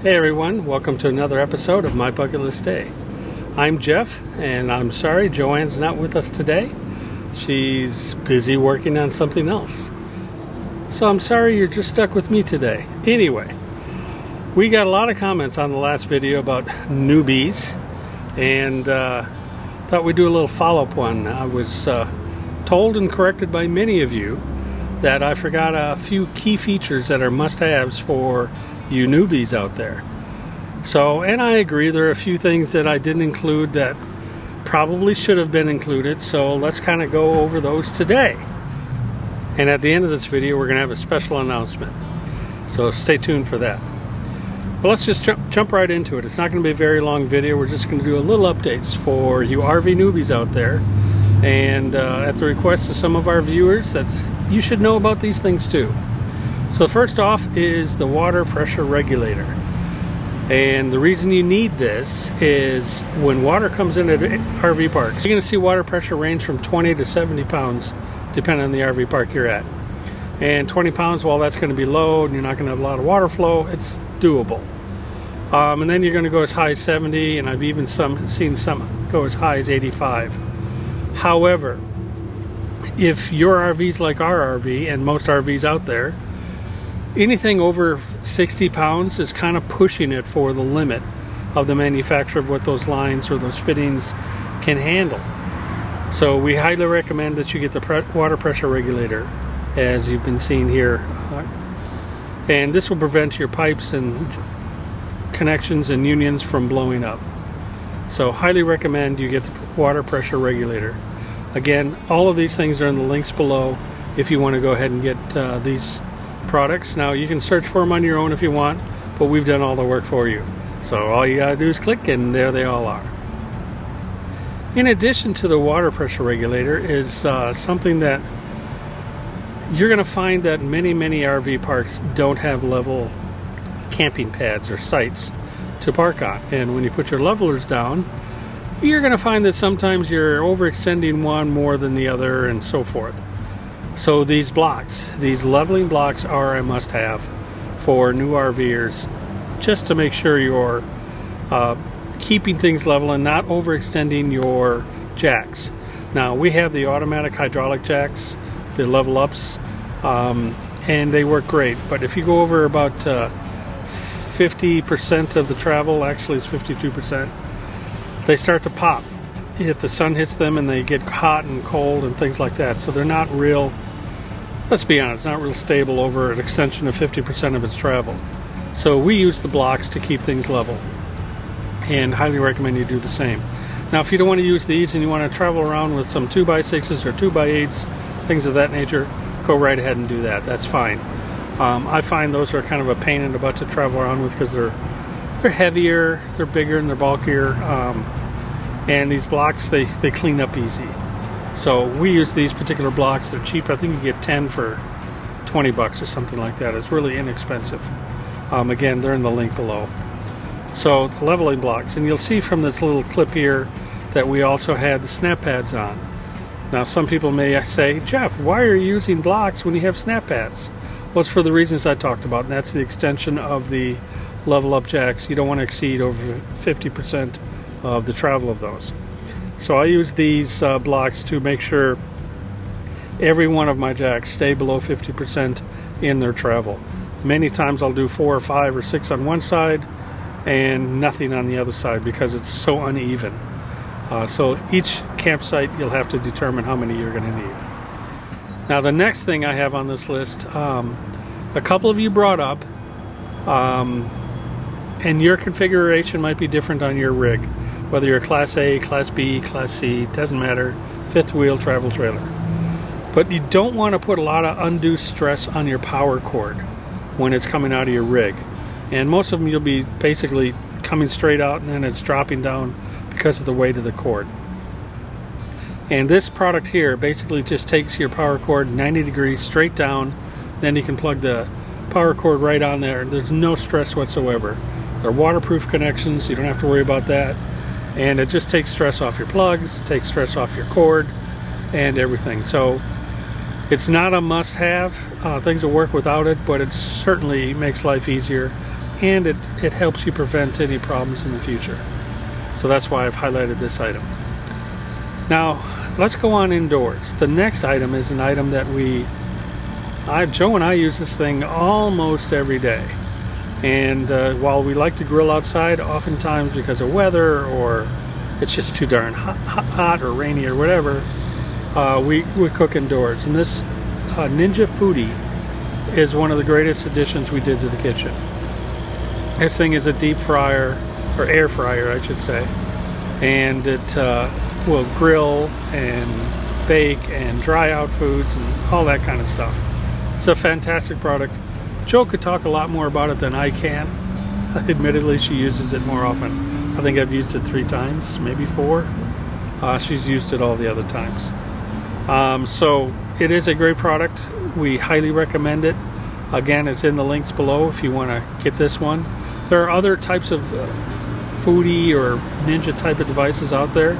Hey everyone, welcome to another episode of My Bucket List Day. I'm Jeff, and I'm sorry Joanne's not with us today. She's busy working on something else. So I'm sorry you're just stuck with me today. Anyway, we got a lot of comments on the last video about newbies, and thought we'd do a little follow-up one. I was told and corrected by many of you that I forgot a few key features that are must-haves for you newbies out there. So, and I agree, there are a few things that I didn't include that probably should have been included, so let's kind of go over those today. And at the end of this video we're going to have a special announcement, so stay tuned for that. But let's just jump right into it. It's not going to be a very long video. We're just going to do a little updates for you RV newbies out there, and at the request of some of our viewers, that you should know about these things too. So first off is the water pressure regulator. And the reason you need this is when water comes in at RV parks, you're going to see water pressure range from 20 to 70 pounds depending on the RV park you're at. And 20 pounds, well, that's going to be low and you're not going to have a lot of water flow. It's doable. And then you're going to go as high as 70, and I've even seen some go as high as 85. However, if your RV's like our RV and most RVs out there, anything over 60 pounds is kind of pushing it for the limit of the manufacturer of what those lines or those fittings can handle. So we highly recommend that you get the water pressure regulator, as you've been seeing here. And this will prevent your pipes and connections and unions from blowing up. So highly recommend you get the water pressure regulator. Again, all of these things are in the links below if you want to go ahead and get these products. Now you can search for them on your own if you want, but we've done all the work for you. So all you gotta do is click, and there they all are. In addition to the water pressure regulator is something that you're gonna find that many RV parks don't have level camping pads or sites to park on. And when you put your levelers down, you're gonna find that sometimes you're overextending one more than the other and so forth. So these blocks, these leveling blocks, are a must-have for new RVers, just to make sure you're keeping things level and not overextending your jacks. Now we have the automatic hydraulic jacks, the level ups, and they work great. But if you go over about 50% of the travel, actually it's 52%, they start to pop if the sun hits them, and they get hot and cold and things like that. So they're not real, let's be honest, not real stable over an extension of 50% of its travel. So we use the blocks to keep things level, and highly recommend you do the same. Now if you don't want to use these and you want to travel around with some 2x6s or 2x8s, things of that nature, go right ahead and do that. That's fine. I find those are kind of a pain in the butt to travel around with because they're heavier, they're bigger, and they're bulkier. And these blocks, they clean up easy. So we use these particular blocks. They're cheap. I think you get 10 for 20 bucks or something like that. It's really inexpensive. Again, they're in the link below. So the leveling blocks, and you'll see from this little clip here that we also had the snap pads on. Now some people may say, Jeff, why are you using blocks when you have snap pads? Well, it's for the reasons I talked about, and that's the extension of the level up jacks. You don't want to exceed over 50% of the travel of those. So I use these blocks to make sure every one of my jacks stay below 50% in their travel. Many times I'll do 4 or 5 or 6 on one side and nothing on the other side because it's so uneven. So each campsite you'll have to determine how many you're going to need. Now the next thing I have on this list, a couple of you brought up, and your configuration might be different on your rig. Whether you're Class A, Class B, Class C, doesn't matter, fifth wheel travel trailer. But you don't want to put a lot of undue stress on your power cord when it's coming out of your rig. And most of them you'll be basically coming straight out and then it's dropping down because of the weight of the cord. And this product here basically just takes your power cord 90 degrees straight down, then you can plug the power cord right on there. There's no stress whatsoever. They're waterproof connections, so you don't have to worry about that. And it just takes stress off your plugs, takes stress off your cord, and everything. So it's not a must-have. Things will work without it, but it certainly makes life easier. and it helps you prevent any problems in the future. So that's why I've highlighted this item. Now let's go on indoors. The next item is an item that Joe and I use this thing almost every day. And while we like to grill outside, oftentimes because of weather or it's just too darn hot or rainy or whatever, we cook indoors. And this Ninja Foodie is one of the greatest additions we did to the kitchen. This thing is a deep fryer, or air fryer I should say, and it will grill and bake and dry out foods and all that kind of stuff. It's a fantastic product. Joe could talk a lot more about it than I can. Admittedly, she uses it more often. I think I've used it 3 times, maybe 4. She's used it all the other times. So it is a great product. We highly recommend it. Again, it's in the links below if you want to get this one. There are other types of Foodie or Ninja type of devices out there.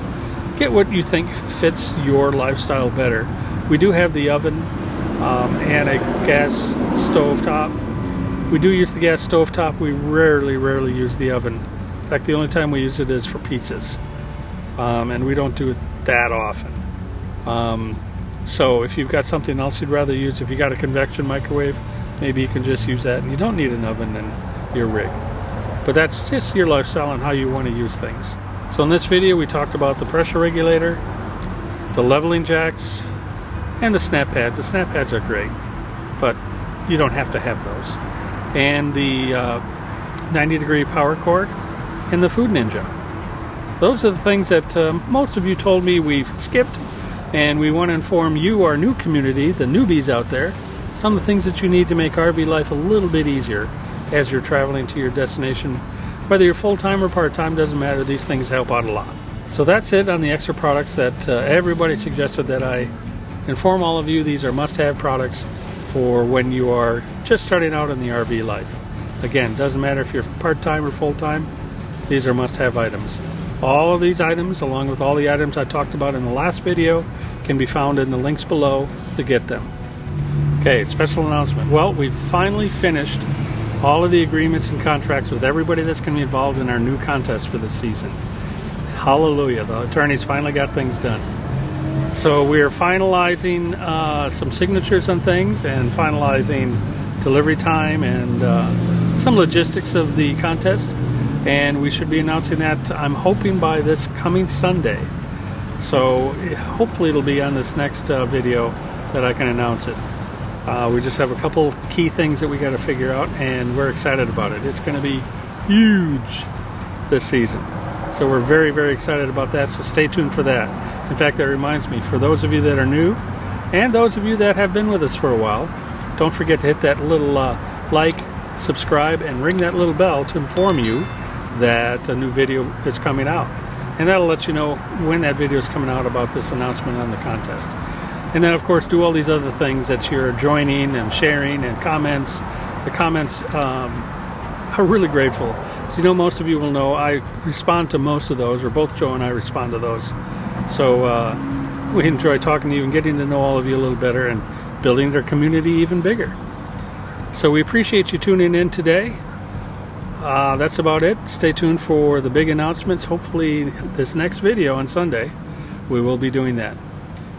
Get what you think fits your lifestyle better. We do have the oven and a gas stove top. We do use the gas stove top. We rarely use the oven. In fact, the only time we use it is for pizzas, and we don't do it that often. So if you've got something else you'd rather use, if you got a convection microwave, maybe you can just use that, and you don't need an oven in your rig. But that's just your lifestyle and how you want to use things. So in this video we talked about the pressure regulator, the leveling jacks, and the snap pads. The snap pads are great, but you don't have to have those. And the 90-degree power cord and the Food Ninja. Those are the things that most of you told me we've skipped, and we want to inform you, our new community, the newbies out there, some of the things that you need to make RV life a little bit easier as you're traveling to your destination. Whether you're full-time or part-time, doesn't matter. These things help out a lot. So that's it on the extra products that everybody suggested that I inform all of you. These are must-have products for when you are just starting out in the RV life. Again, doesn't matter if you're part-time or full-time, these are must-have items. All of these items, along with all the items I talked about in the last video, can be found in the links below to get them. Okay, special announcement. Well, we've finally finished all of the agreements and contracts with everybody that's going to be involved in our new contest for this season. Hallelujah, the attorneys finally got things done. So we're finalizing some signatures on things and finalizing delivery time and some logistics of the contest, and we should be announcing that, I'm hoping, by this coming Sunday. So hopefully it'll be on this next video that I can announce it. We just have a couple key things that we got to figure out, and we're excited about it. It's going to be huge this season. So we're very excited about that, so stay tuned for that. In fact, that reminds me, for those of you that are new, and those of you that have been with us for a while, don't forget to hit that little like, subscribe, and ring that little bell to inform you that a new video is coming out. And that'll let you know when that video is coming out about this announcement on the contest. And then, of course, do all these other things that you're joining and sharing and comments. The comments are really grateful. So, you know, most of you will know I respond to most of those, or both Joe and I respond to those. So we enjoy talking to you and getting to know all of you a little better and building their community even bigger. So we appreciate you tuning in today. That's about it. Stay tuned for the big announcements. Hopefully this next video on Sunday, we will be doing that.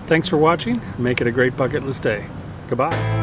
Thanks for watching. Make it a great bucket list day. Goodbye.